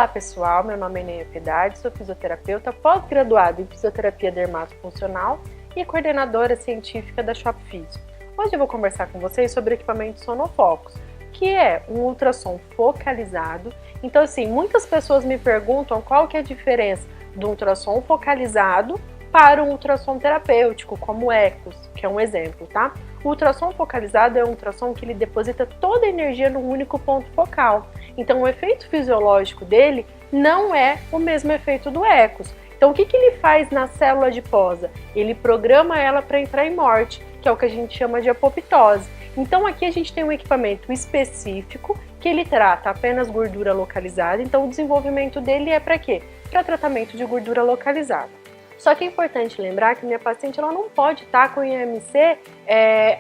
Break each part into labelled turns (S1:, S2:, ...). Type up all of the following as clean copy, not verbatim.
S1: Olá pessoal, meu nome é Neia Piedade, sou fisioterapeuta pós-graduada em fisioterapia dermatofuncional e coordenadora científica da Shop Physio. Hoje eu vou conversar com vocês sobre o equipamento Sonofocus, que é um ultrassom focalizado. Então assim, muitas pessoas me perguntam qual que é a diferença do ultrassom focalizado para um ultrassom terapêutico, como o ECOS, que é um exemplo, tá? O ultrassom focalizado é um ultrassom que ele deposita toda a energia num único ponto focal. Então o efeito fisiológico dele não é o mesmo efeito do ECOS. Então o que ele faz na célula adiposa? Ele programa ela para entrar em morte, que é o que a gente chama de apoptose. Então aqui a gente tem um equipamento específico que ele trata apenas gordura localizada. Então o desenvolvimento dele é para quê? Para tratamento de gordura localizada. Só que é importante lembrar que minha paciente ela não pode estar com IMC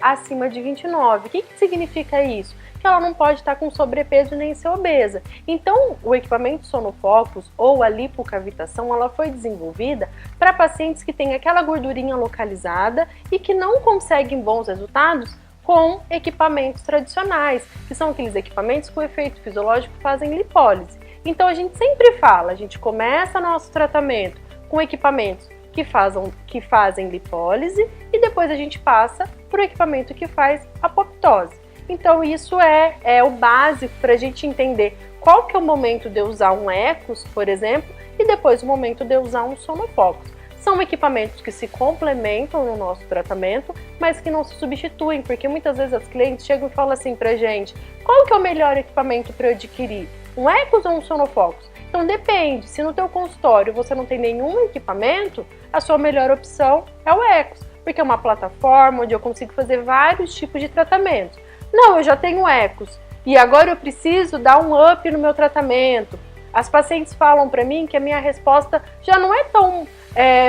S1: acima de 29. O que significa isso? Que ela não pode estar com sobrepeso nem ser obesa. Então, o equipamento Sonofocus ou a lipocavitação, ela foi desenvolvida para pacientes que têm aquela gordurinha localizada e que não conseguem bons resultados com equipamentos tradicionais, que são aqueles equipamentos que o efeito fisiológico fazem lipólise. Então, a gente sempre fala, a gente começa nosso tratamento com equipamentos que fazem lipólise e depois a gente passa para o equipamento que faz apoptose. Então isso é o básico para a gente entender qual que é o momento de eu usar um ECOS, por exemplo, e depois o momento de eu usar um Sonofocus. São equipamentos que se complementam no nosso tratamento, mas que não se substituem, porque muitas vezes as clientes chegam e falam assim pra gente, qual que é o melhor equipamento para eu adquirir? Um ECOS ou um Sonofocus? Então depende, se no teu consultório você não tem nenhum equipamento, a sua melhor opção é o ECOS, porque é uma plataforma onde eu consigo fazer vários tipos de tratamentos. Não, eu já tenho ECOS e agora eu preciso dar um up no meu tratamento. As pacientes falam para mim que a minha resposta já não é tão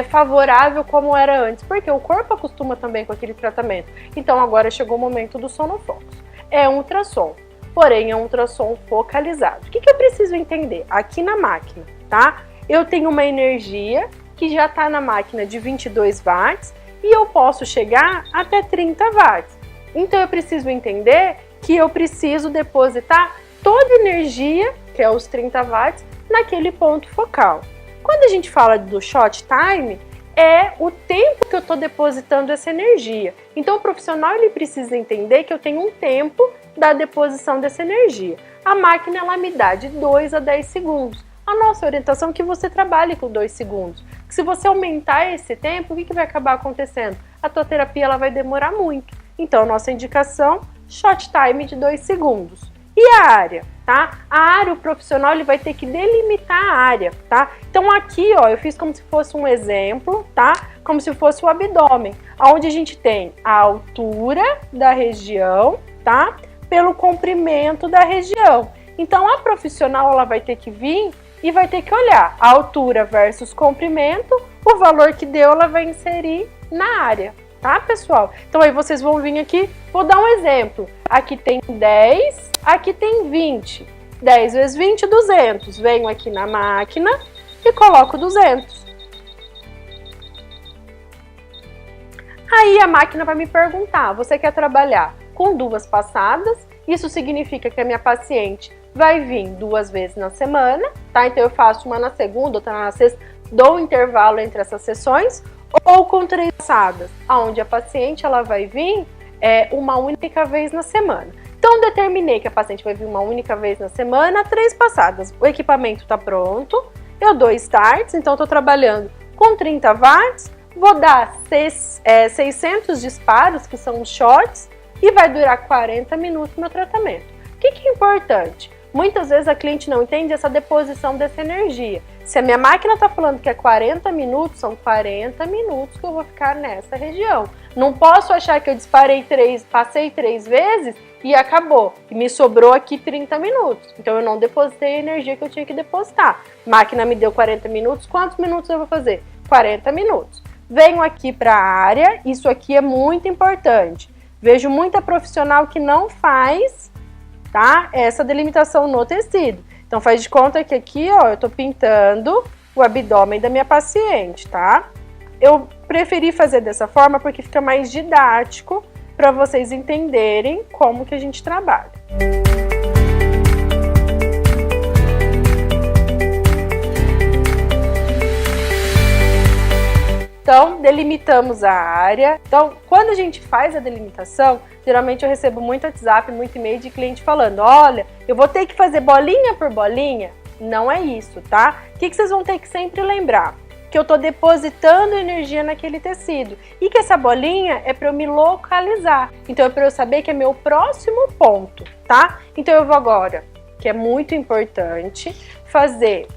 S1: favorável como era antes, porque o corpo acostuma também com aquele tratamento. Então agora chegou o momento do Sonofocus. É um ultrassom, porém é um ultrassom focalizado. O que eu preciso entender? Aqui na máquina, tá? Eu tenho uma energia que já está na máquina de 22 watts e eu posso chegar até 30 watts. Então eu preciso entender que eu preciso depositar toda a energia, que é os 30 watts, naquele ponto focal. Quando a gente fala do shot time, é o tempo que eu estou depositando essa energia. Então o profissional ele precisa entender que eu tenho um tempo da deposição dessa energia. A máquina ela me dá de 2 a 10 segundos. A nossa orientação é que você trabalhe com 2 segundos. Que se você aumentar esse tempo, o que vai acabar acontecendo? A tua terapia ela vai demorar muito. Então, nossa indicação, shot time de 2 segundos. E a área, tá? A área, o profissional, ele vai ter que delimitar a área, tá? Então, aqui, ó, eu fiz como se fosse um exemplo, tá? Como se fosse o abdômen, onde a gente tem a altura da região, tá? Pelo comprimento da região. Então, a profissional, ela vai ter que vir e vai ter que olhar a altura versus comprimento, o valor que deu, ela vai inserir na área. Tá, pessoal? Então aí vocês vão vir aqui, vou dar um exemplo. Aqui tem 10, aqui tem 20. 10 vezes 20, 200. Venho aqui na máquina e coloco 200. Aí a máquina vai me perguntar, você quer trabalhar com 2 passadas? Isso significa que a minha paciente vai vir 2 vezes na semana, tá? Então eu faço uma na segunda, outra na sexta, dou um intervalo entre essas sessões, ou com 3 passadas, onde a paciente ela vai vir uma única vez na semana. Então, determinei que a paciente vai vir uma única vez na semana, 3 passadas. O equipamento está pronto, eu dou starts, então estou trabalhando com 30 watts, vou dar 600 disparos, que são os shots, e vai durar 40 minutos meu tratamento. O que é importante? Muitas vezes a cliente não entende essa deposição dessa energia. Se a minha máquina está falando que é 40 minutos, são 40 minutos que eu vou ficar nessa região. Não posso achar que eu passei 3 vezes e acabou. E me sobrou aqui 30 minutos. Então eu não depositei a energia que eu tinha que depositar. A máquina me deu 40 minutos, quantos minutos eu vou fazer? 40 minutos. Venho aqui para a área, isso aqui é muito importante. Vejo muita profissional que não faz, tá? Essa delimitação no tecido. Então faz de conta que aqui, ó, eu tô pintando o abdômen da minha paciente, tá? Eu preferi fazer dessa forma porque fica mais didático para vocês entenderem como que a gente trabalha. Então, delimitamos a área. Então, quando a gente faz a delimitação, geralmente eu recebo muito WhatsApp, muito e-mail de cliente falando, olha, eu vou ter que fazer bolinha por bolinha. Não é isso, tá? O que vocês vão ter que sempre lembrar? Que eu tô depositando energia naquele tecido. E que essa bolinha é para eu me localizar. Então, é para eu saber que é meu próximo ponto, tá? Então, eu vou agora, que é muito importante, fazer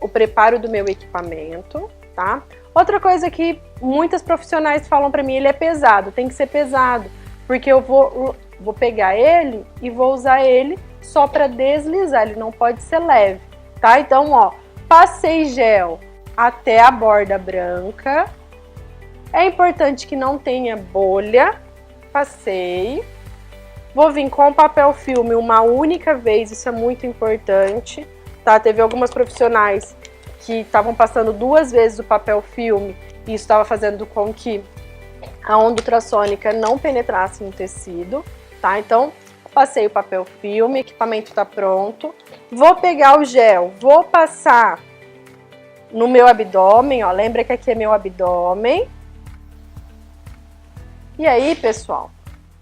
S1: o preparo do meu equipamento, tá? Outra coisa que muitas profissionais falam para mim, ele é pesado, tem que ser pesado, porque eu vou pegar ele e vou usar ele só para deslizar, ele não pode ser leve, tá? Então, ó, passei gel até a borda branca, é importante que não tenha bolha, passei, vou vir com o papel filme uma única vez, isso é muito importante, tá? Teve algumas profissionais que estavam passando 2 vezes o papel filme e isso estava fazendo com que a onda ultrassônica não penetrasse no tecido, tá? Então, passei o papel filme, o equipamento está pronto. Vou pegar o gel, vou passar no meu abdômen, ó, lembra que aqui é meu abdômen. E aí, pessoal,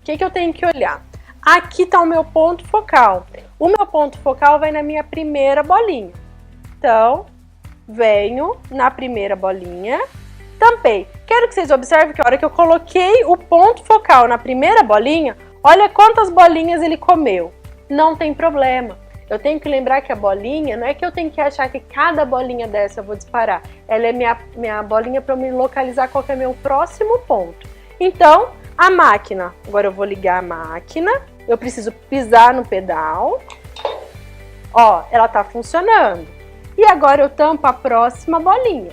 S1: o que eu tenho que olhar? Aqui está o meu ponto focal. O meu ponto focal vai na minha primeira bolinha. Então, venho na primeira bolinha, tampei. Quero que vocês observem que a hora que eu coloquei o ponto focal na primeira bolinha, olha quantas bolinhas ele comeu. Não tem problema. Eu tenho que lembrar que a bolinha, não é que eu tenho que achar que cada bolinha dessa eu vou disparar. Ela é minha bolinha para eu me localizar qual que é meu próximo ponto. Então, a máquina, agora eu vou ligar a máquina, eu preciso pisar no pedal. Ó, ela tá funcionando. E agora eu tampo a próxima bolinha.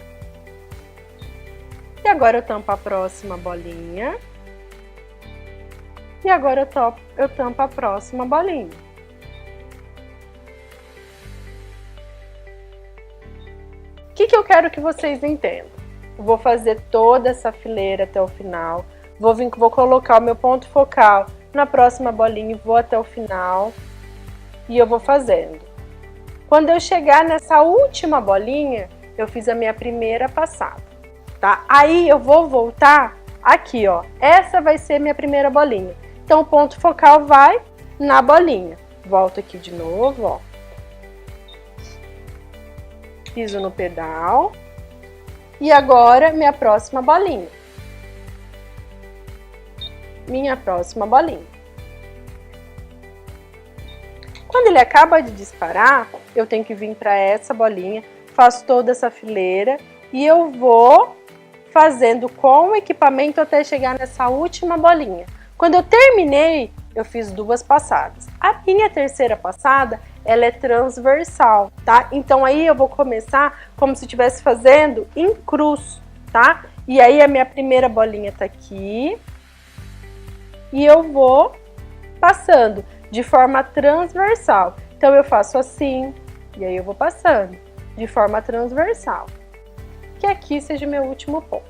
S1: E agora eu tampo a próxima bolinha. E agora eu tampo a próxima bolinha. O que eu quero que vocês entendam? Eu vou fazer toda essa fileira até o final. Vou colocar o meu ponto focal na próxima bolinha e vou até o final. E eu vou fazendo. Quando eu chegar nessa última bolinha, eu fiz a minha primeira passada, tá? Aí eu vou voltar aqui, ó. Essa vai ser minha primeira bolinha. Então, o ponto focal vai na bolinha. Volto aqui de novo, ó. Piso no pedal. E agora, minha próxima bolinha. Minha próxima bolinha. Quando ele acaba de disparar, eu tenho que vir para essa bolinha, faço toda essa fileira e eu vou fazendo com o equipamento até chegar nessa última bolinha. Quando eu terminei, eu fiz 2 passadas. A minha terceira passada, ela é transversal, tá? Então aí eu vou começar como se estivesse fazendo em cruz, tá? E aí a minha primeira bolinha tá aqui e eu vou passando de forma transversal. Então eu faço assim, e aí eu vou passando de forma transversal. Que aqui seja meu último ponto.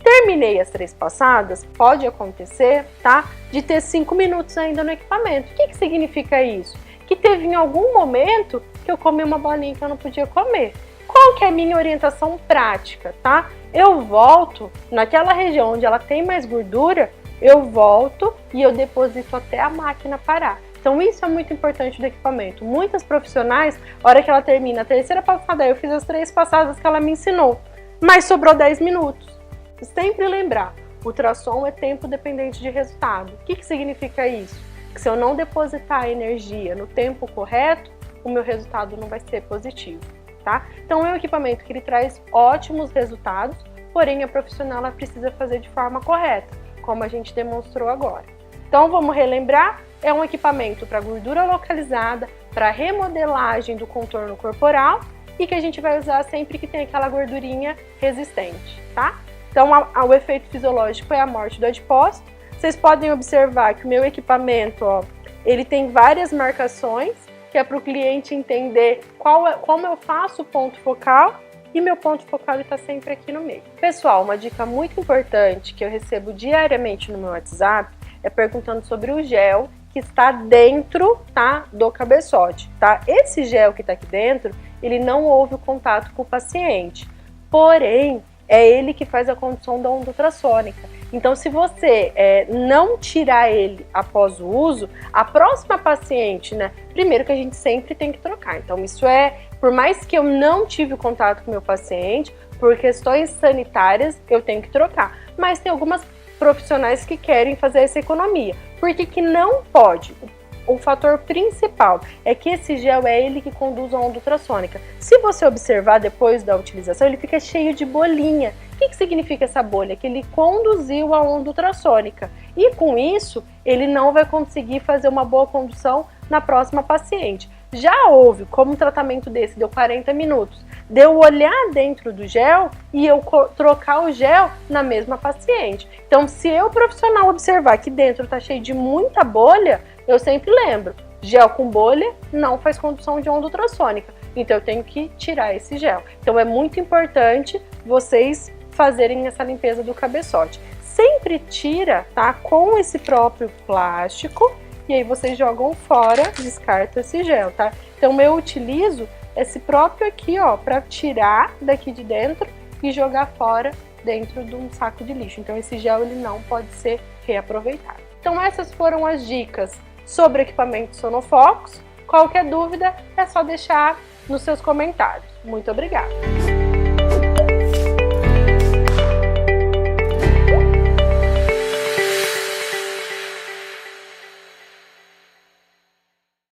S1: Terminei as 3 passadas, pode acontecer, tá? De ter 5 minutos ainda no equipamento. O que significa isso? Que teve em algum momento que eu comi uma bolinha que eu não podia comer. Qual que é a minha orientação prática, tá? Eu volto naquela região onde ela tem mais gordura, eu volto e eu deposito até a máquina parar. Então isso é muito importante do equipamento. Muitas profissionais, a hora que ela termina a terceira passada, eu fiz as 3 passadas que ela me ensinou, mas sobrou 10 minutos. Sempre lembrar, ultrassom é tempo dependente de resultado. O que significa isso? Que se eu não depositar a energia no tempo correto, o meu resultado não vai ser positivo, tá? Então é um equipamento que ele traz ótimos resultados, porém a profissional ela precisa fazer de forma correta, como a gente demonstrou agora. Então vamos relembrar, é um equipamento para gordura localizada, para remodelagem do contorno corporal e que a gente vai usar sempre que tem aquela gordurinha resistente, tá? Então o efeito fisiológico é a morte do adipócito. Vocês podem observar que o meu equipamento, ó, ele tem várias marcações, que é para o cliente entender como eu faço o ponto focal, e meu ponto focal está sempre aqui no meio. Pessoal, uma dica muito importante que eu recebo diariamente no meu WhatsApp é perguntando sobre o gel que está dentro, tá, do cabeçote, tá? Esse gel que está aqui dentro, ele não houve o contato com o paciente. porém, é ele que faz a condução da onda ultrassônica. Então, se você não tirar ele após o uso, a próxima paciente, né? Primeiro que a gente sempre tem que trocar. Então, isso por mais que eu não tive contato com o meu paciente, por questões sanitárias, eu tenho que trocar. Mas tem algumas profissionais que querem fazer essa economia. Por que não pode? O fator principal é que esse gel é ele que conduz a onda ultrassônica. Se você observar depois da utilização, ele fica cheio de bolinha. O que significa essa bolha? Que ele conduziu a onda ultrassônica. E com isso, ele não vai conseguir fazer uma boa condução na próxima paciente. Já houve, como um tratamento desse, deu 40 minutos, de eu olhar dentro do gel e eu trocar o gel na mesma paciente. Então, se eu, profissional, observar que dentro está cheio de muita bolha, eu sempre lembro, gel com bolha não faz condução de onda ultrassônica, então eu tenho que tirar esse gel. Então é muito importante vocês fazerem essa limpeza do cabeçote. Sempre tira, tá, com esse próprio plástico, e aí vocês jogam fora, descartam esse gel, tá? Então eu utilizo esse próprio aqui, ó, para tirar daqui de dentro e jogar fora dentro de um saco de lixo. Então esse gel ele não pode ser reaproveitado. Então essas foram as dicas sobre equipamentos Sonofocus. Qualquer dúvida é só deixar nos seus comentários. Muito obrigada!